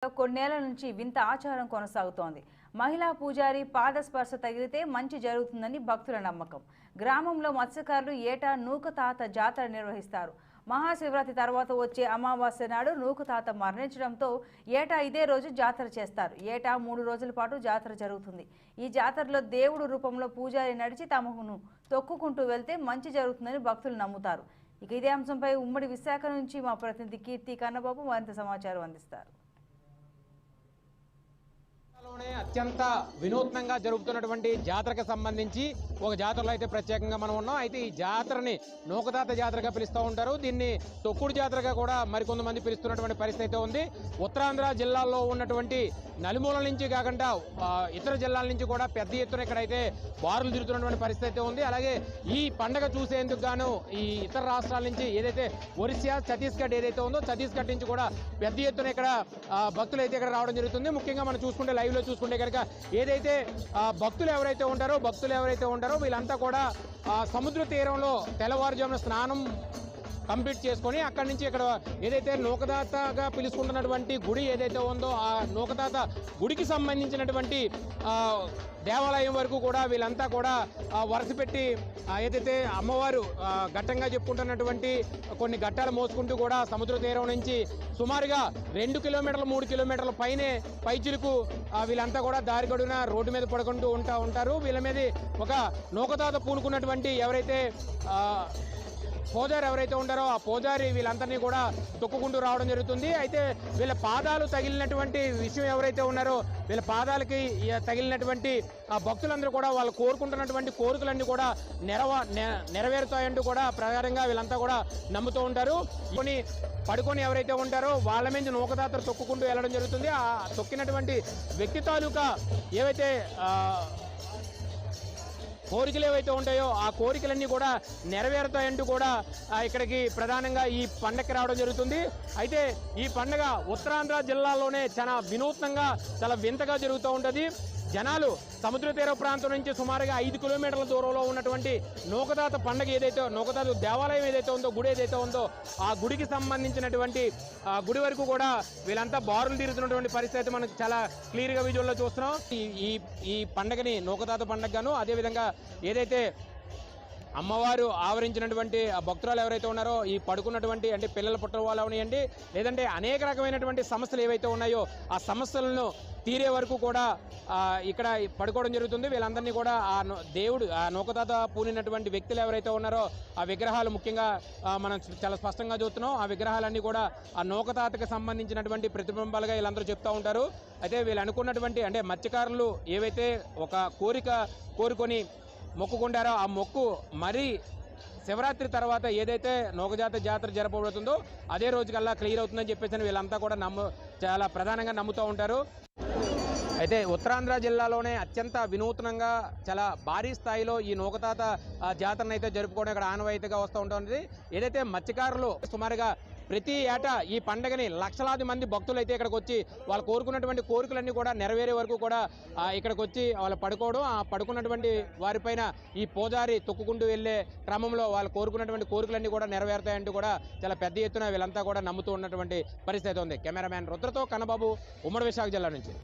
కొన్నేళ్ల నుంచి వింత ఆచారం కొనసాగుతోంది. మహిళా పూజారి పాదస్పర్శ తగిలితే మంచి జరుగుతుందని భక్తుల నమ్మకం. గ్రామంలో మత్స్యకారులు ఏటా నూకతాత జాతర నిర్వహిస్తారు. మహాశివరాత్రి తర్వాత వచ్చే అమావాస్య నాడు నూకతాత మరణించడంతో ఏటా ఇదే రోజు జాతర చేస్తారు. ఏటా 3 రోజుల పాటు జాతర జరుగుతుంది. ఈ జాతరలో దేవుడు రూపంలో పూజారి నడిచి తమను తొక్కుకుంటూ వెళ్తే మంచి జరుగుతుందని భక్తులు నమ్ముతారు. ఇక ఇదే అంశంపై ఉమ్మడి విశాఖ నుంచి మా ప్రతినిధి కీర్తి కన్నబాబు మరింత సమాచారం అందిస్తారు. అత్యంత వినూత్నంగా జరుగుతున్నటువంటి జాతరకు సంబంధించి ఒక జాతరలో అయితే ప్రత్యేకంగా మనం ఉన్నాం. అయితే ఈ జాతరని నూకతాత జాతరగా పిలుస్తూ ఉంటారు. దీన్ని తొక్కుడు జాతరగా కూడా మరికొంతమంది పిలుస్తున్నటువంటి పరిస్థితి అయితే ఉంది. ఉత్తరాంధ్ర జిల్లాల్లో ఉన్నటువంటి నలుమూలల నుంచి కాకుండా ఇతర జిల్లాల నుంచి కూడా పెద్ద ఎత్తున ఇక్కడైతే బారులు తిరుగుతున్నటువంటి పరిస్థితి అయితే ఉంది. అలాగే ఈ పండగ చూసేందుకు గాను ఈ ఇతర రాష్ట్రాల నుంచి ఏదైతే ఒరిస్సా, ఛత్తీస్గఢ్ ఏదైతే ఉందో ఛత్తీస్గఢ్ నుంచి కూడా పెద్ద ఎత్తున ఇక్కడ భక్తులు అయితే ఇక్కడ రావడం జరుగుతుంది. ముఖ్యంగా మనం చూసుకుంటే లైవ్ లో చూసుకుంటే కనుక ఏదైతే భక్తులు ఎవరైతే ఉంటారో వీళ్ళంతా కూడా సముద్ర తీరంలో తెల్లవారుజామున స్నానం కంప్లీట్ చేసుకొని అక్కడి నుంచి ఇక్కడ ఏదైతే నూకతాతగా పిలుచుకుంటున్నటువంటి గుడి ఏదైతే ఉందో ఆ నూకతాత గుడికి సంబంధించినటువంటి దేవాలయం వరకు కూడా వీళ్ళంతా కూడా వరుస పెట్టి ఏదైతే అమ్మవారు ఘట్టంగా చెప్పుకుంటున్నటువంటి కొన్ని ఘట్టాలు మోసుకుంటూ కూడా సముద్ర తీరం నుంచి సుమారుగా 2 కిలోమీటర్లు 3 కిలోమీటర్ల పైనే పైచిలుకు వీళ్ళంతా కూడా దారి గడున రోడ్డు మీద పడుకుంటూ ఉంటారు. వీళ్ళ మీద ఒక నూకతాత పూనుకున్నటువంటి ఎవరైతే పూజారి ఎవరైతే ఉంటారో ఆ పూజారి వీళ్ళందరినీ కూడా తొక్కుకుంటూ రావడం జరుగుతుంది. అయితే వీళ్ళ పాదాలు తగిలినటువంటి విషయం ఎవరైతే ఉన్నారో వీళ్ళ పాదాలకి తగిలినటువంటి ఆ భక్తులందరూ కూడా వాళ్ళు కోరుకుంటున్నటువంటి కోరికలన్నీ కూడా నెరవేరుతాయంటూ కూడా ప్రకారంగా వీళ్ళంతా కూడా నమ్ముతూ ఉంటారు. పడుకొని ఎవరైతే ఉంటారో వాళ్ళ మీద నూకతాతలు తొక్కుకుంటూ వెళ్ళడం జరుగుతుంది. ఆ తొక్కినటువంటి వ్యక్తి తాలూకా ఏవైతే కోరికలు ఏవైతే ఉంటాయో ఆ కోరికలన్నీ కూడా నెరవేరుతాయంటూ కూడా ఇక్కడికి ప్రధానంగా ఈ పండగకి రావడం జరుగుతుంది. అయితే ఈ పండగ ఉత్తరాంధ్ర జిల్లాలోనే చాలా వినూత్నంగా చాలా వింతగా జరుగుతూ ఉంటుంది. జనాలు సముద్ర తీర ప్రాంతం నుంచి సుమారుగా 5 కిలోమీటర్ల దూరంలో ఉన్నటువంటి నూకతాత పండగ ఏదైతే నూకతాత దేవాలయం ఏదైతే ఉందో గుడి ఏదైతే ఉందో ఆ గుడికి సంబంధించినటువంటి గుడి వరకు కూడా వీళ్ళంతా బారులు తీరుతున్నటువంటి పరిస్థితి మనకు చాలా క్లియర్గా విజువల్లో చూస్తున్నాం. ఈ పండగని నూకతాత పండగగాను అదేవిధంగా ఏదైతే అమ్మవారు ఆవరించినటువంటి భక్తురాలు ఎవరైతే ఉన్నారో ఈ పడుకున్నటువంటి అంటే పిల్లలు పుట్టిన వాళ్ళు అవనియండి లేదంటే అనేక రకమైనటువంటి సమస్యలు ఏవైతే ఉన్నాయో ఆ సమస్యలను తీరే వరకు కూడా ఇక్కడ పడుకోవడం జరుగుతుంది. వీళ్ళందరినీ కూడా దేవుడు ఆ నూకతాత పూనినటువంటి వ్యక్తులు ఎవరైతే ఉన్నారో ఆ విగ్రహాలు ముఖ్యంగా మనం చాలా స్పష్టంగా చూస్తున్నాం. ఆ విగ్రహాలన్నీ కూడా ఆ నూకతాతకి సంబంధించినటువంటి ప్రతిబింబాలుగా వీళ్ళందరూ చెప్తూ ఉంటారు. అయితే వీళ్ళు అనుకున్నటువంటి అంటే మత్స్యకారులు ఏవైతే ఒక కోరుకొని మొక్కుకుంటారో ఆ మొక్కు మరీ శివరాత్రి తర్వాత ఏదైతే నూకతాత జాతర జరపబడుతుందో అదే రోజుకల్లా క్లియర్ అవుతుందని చెప్పేసి వీళ్ళంతా కూడా చాలా ప్రధానంగా నమ్ముతూ ఉంటారు. అయితే ఉత్తరాంధ్ర జిల్లాలోనే అత్యంత వినూత్నంగా చాలా భారీ స్థాయిలో ఈ నూకతాత జాతరను అయితే జరుపుకోవడం ఇక్కడ ఆనవాయితీగా వస్తూ ఉంటుంది. ఏదైతే మత్స్యకారులు సుమారుగా ప్రతి ఏటా ఈ పండుగని లక్షలాది మంది భక్తులు అయితే ఇక్కడికి వచ్చి వాళ్ళు కోరుకున్నటువంటి కోరికలన్నీ కూడా నెరవేరే వరకు కూడా ఇక్కడికి వచ్చి వాళ్ళు పడుకోవడం ఆ పడుకున్నటువంటి వారిపైన ఈ పూజారి తొక్కుకుంటూ వెళ్ళే క్రమంలో వాళ్ళు కోరుకున్నటువంటి కోరికలన్నీ కూడా నెరవేరుతాయంటూ కూడా చాలా పెద్ద ఎత్తున వీళ్ళంతా కూడా నమ్ముతూ ఉన్నటువంటి పరిస్థితి ఉంది. కెమెరామ్యాన్ రుద్రతో కన్నబాబు, ఉమ్మడి విశాఖ జిల్లా నుంచి.